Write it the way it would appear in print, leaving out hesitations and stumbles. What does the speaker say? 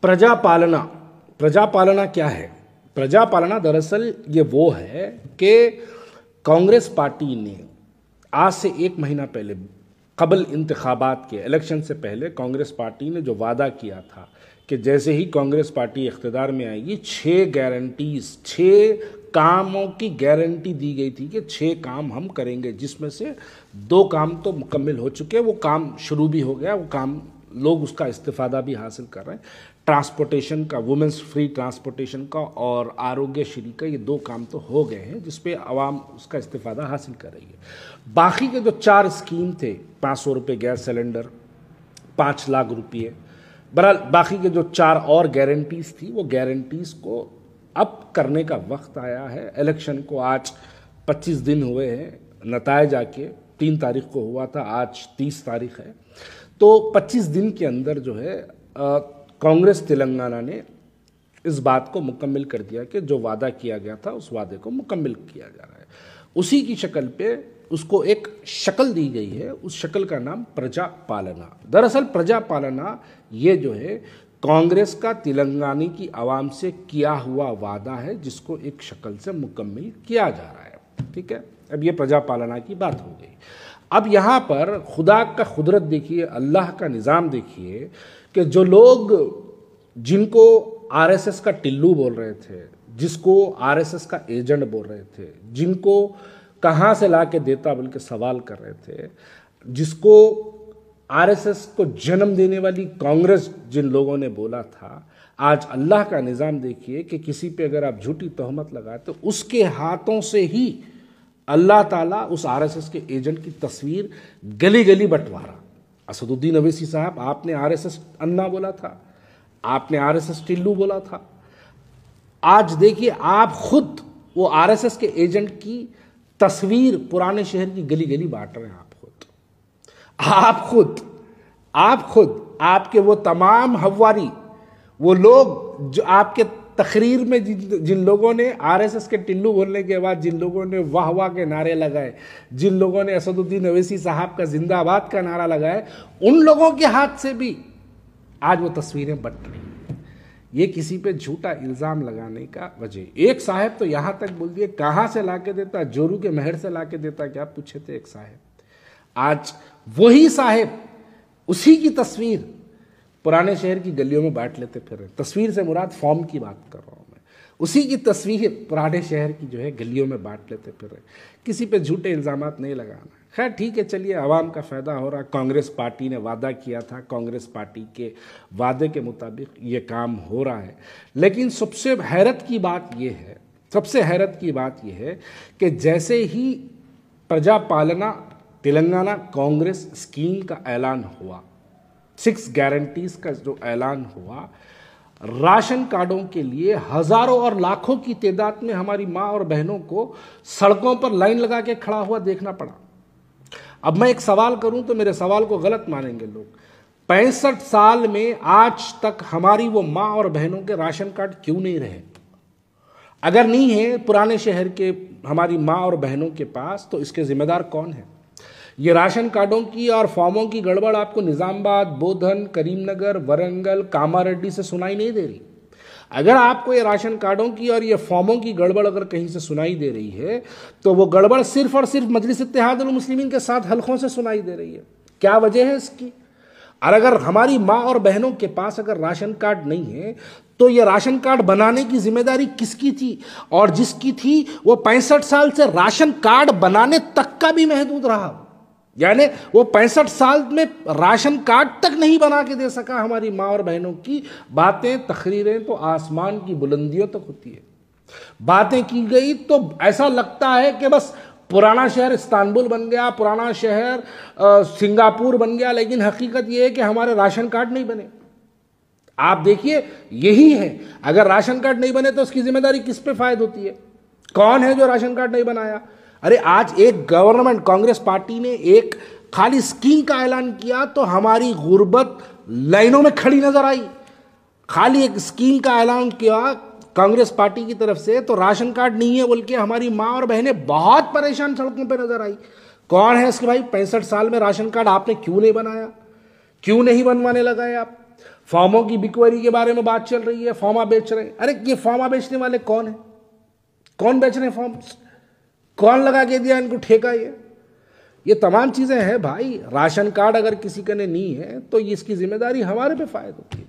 प्रजापालना, प्रजापालना क्या है? प्रजापालना दरअसल ये वो है कि कांग्रेस पार्टी ने आज से 1 महीना पहले कबल इंतखाबात के इलेक्शन से पहले कांग्रेस पार्टी ने जो वादा किया था कि जैसे ही कांग्रेस पार्टी इख्तिदार में आएगी 6 गारंटीज, 6 कामों की गारंटी दी गई थी कि 6 काम हम करेंगे, जिसमें से 2 काम तो मुकम्मल हो चुके हैं, वो काम शुरू भी हो गया, वो काम लोग उसका इस्तिफादा भी हासिल कर रहे हैं। ट्रांसपोर्टेशन का, वुमेंस फ्री ट्रांसपोर्टेशन का और आरोग्यश्री का, ये 2 काम तो हो गए हैं जिसपे आवाम उसका इस्तिफादा हासिल कर रही है। बाकी के जो 4 स्कीम थे, 500 रुपये गैस सिलेंडर, 5 लाख रुपये, बहरहाल बाकी के जो 4 और गारंटीज़ थी, वो गारंटीज़ को अब करने का वक्त आया है। इलेक्शन को आज 25 दिन हुए हैं, नतायज आके 3 तारीख को हुआ था, आज 30 तारीख है। तो 25 दिन के अंदर जो है कांग्रेस तेलंगाना ने इस बात को मुकम्मल कर दिया कि जो वादा किया गया था उस वादे को मुकम्मल किया जा रहा है। उसी की शक्ल पे उसको एक शक्ल दी गई है, उस शक्ल का नाम प्रजापालना। दरअसल प्रजापालना ये जो है कांग्रेस का तेलंगाना की आवाम से किया हुआ वादा है, जिसको एक शक्ल से मुकम्मल किया जा रहा है। ठीक है, अब ये प्रजापालना की बात हो गई। अब यहाँ पर खुदा का कुदरत देखिए, अल्लाह का निज़ाम देखिए कि जो लोग जिनको आरएसएस का टिल्लू बोल रहे थे, जिसको आरएसएस का एजेंट बोल रहे थे, जिनको कहाँ से ला के देता बल्कि सवाल कर रहे थे, जिसको आरएसएस को जन्म देने वाली कांग्रेस जिन लोगों ने बोला था, आज अल्लाह का निज़ाम देखिए कि किसी पे अगर आप झूठी तहमत लगाते तो उसके हाथों से ही अल्लाह ताला उस आरएसएस के एजेंट की तस्वीर गली गली बंटवारा। असदुद्दीन अवैसी साहब, आपने आरएसएस अन्ना बोला था, आपने आरएसएस टिल्लू बोला था। आज देखिए आप खुद वो आरएसएस के एजेंट की तस्वीर पुराने शहर की गली गली बांट रहे हैं। आप खुद आपके वो तमाम हवारी, वो लोग जो आपके तकरीर में जिन लोगों ने आरएसएस के टिल्लू बोलने के बाद जिन लोगों ने वाह वाह के नारे लगाए, जिन लोगों ने असदुद्दीन अवैसी साहब का जिंदाबाद का नारा लगाए, उन लोगों के हाथ से भी आज वो तस्वीरें बट रही हैं। ये किसी पे झूठा इल्ज़ाम लगाने का वजह। एक साहब तो यहाँ तक बोल दिए, कहाँ से ला के देता, जोरू के महर से ला के देता, क्या पूछे थे एक साहब। आज वही साहब उसी की तस्वीर पुराने शहर की गलियों में बांट लेते फिर रहे। तस्वीर से मुराद फॉर्म की बात कर रहा हूँ मैं। उसी की तस्वीर पुराने शहर की जो है गलियों में बांट लेते फिर रहे। किसी पे झूठे इल्ज़ामात नहीं लगाना। खैर ठीक है, चलिए, आवाम का फ़ायदा हो रहा। कांग्रेस पार्टी ने वादा किया था, कांग्रेस पार्टी के वादे के मुताबिक ये काम हो रहा है। लेकिन सबसे हैरत की बात यह है कि जैसे ही प्रजापालना तेलंगाना कांग्रेस स्कीम का ऐलान हुआ, 6 गारंटीज का जो ऐलान हुआ, राशन कार्डों के लिए हजारों और लाखों की तादाद में हमारी माँ और बहनों को सड़कों पर लाइन लगा के खड़ा हुआ देखना पड़ा। अब मैं एक सवाल करूं तो मेरे सवाल को गलत मानेंगे लोग। 65 साल में आज तक हमारी वो माँ और बहनों के राशन कार्ड क्यों नहीं रहे? अगर नहीं है पुराने शहर के हमारी माँ और बहनों के पास, तो इसके जिम्मेदार कौन है? ये राशन कार्डों की और फॉर्मों की गड़बड़ आपको निज़ामबाद, बोधन, करीमनगर, वरंगल, कामारेड्डी से सुनाई नहीं दे रही। अगर आपको ये राशन कार्डों की और ये फॉर्मों की गड़बड़ अगर कहीं से सुनाई दे रही है, तो वो गड़बड़ सिर्फ और सिर्फ मजलिस इत्तेहादुल मुस्लिमीन के 7 हलकों से सुनाई दे रही है। क्या वजह है इसकी? और अगर हमारी माँ और बहनों के पास अगर राशन कार्ड नहीं है, तो ये राशन कार्ड बनाने की जिम्मेदारी किसकी थी? और जिसकी थी वो 65 साल से राशन कार्ड बनाने तक का भी महदूद रहा। यानी वो 65 साल में राशन कार्ड तक नहीं बना के दे सका हमारी माँ और बहनों की बातें, तकरीरें तो आसमान की बुलंदियों तक होती है। बातें की गई तो ऐसा लगता है कि बस पुराना शहर इस्तांबुल बन गया, पुराना शहर सिंगापुर बन गया, लेकिन हकीकत ये है कि हमारे राशन कार्ड नहीं बने। आप देखिए, यही है। अगर राशन कार्ड नहीं बने तो उसकी जिम्मेदारी किस पे फायद होती है? कौन है जो राशन कार्ड नहीं बनाया? अरे आज एक गवर्नमेंट, कांग्रेस पार्टी ने एक खाली स्कीम का ऐलान किया तो हमारी गुर्बत लाइनों में खड़ी नजर आई। खाली एक स्कीम का ऐलान किया कांग्रेस पार्टी की तरफ से, तो राशन कार्ड नहीं है बोल के हमारी माँ और बहनें बहुत परेशान सड़कों पर नजर आई। कौन है इसके भाई? 65 साल में राशन कार्ड आपने क्यों नहीं बनाया? क्यों नहीं बनवाने लगाए आप? फॉर्मों की बिकवरी के बारे में बात चल रही है, फॉर्मा बेच रहे हैं। अरे ये फॉर्मा बेचने वाले कौन है? कौन बेच रहे हैं फॉर्म्स? कौन लगा के दिया इनको ठेका? ये तमाम चीजें हैं भाई। राशन कार्ड अगर किसी का ने नहीं है तो इसकी जिम्मेदारी हमारे पे फायद होती है।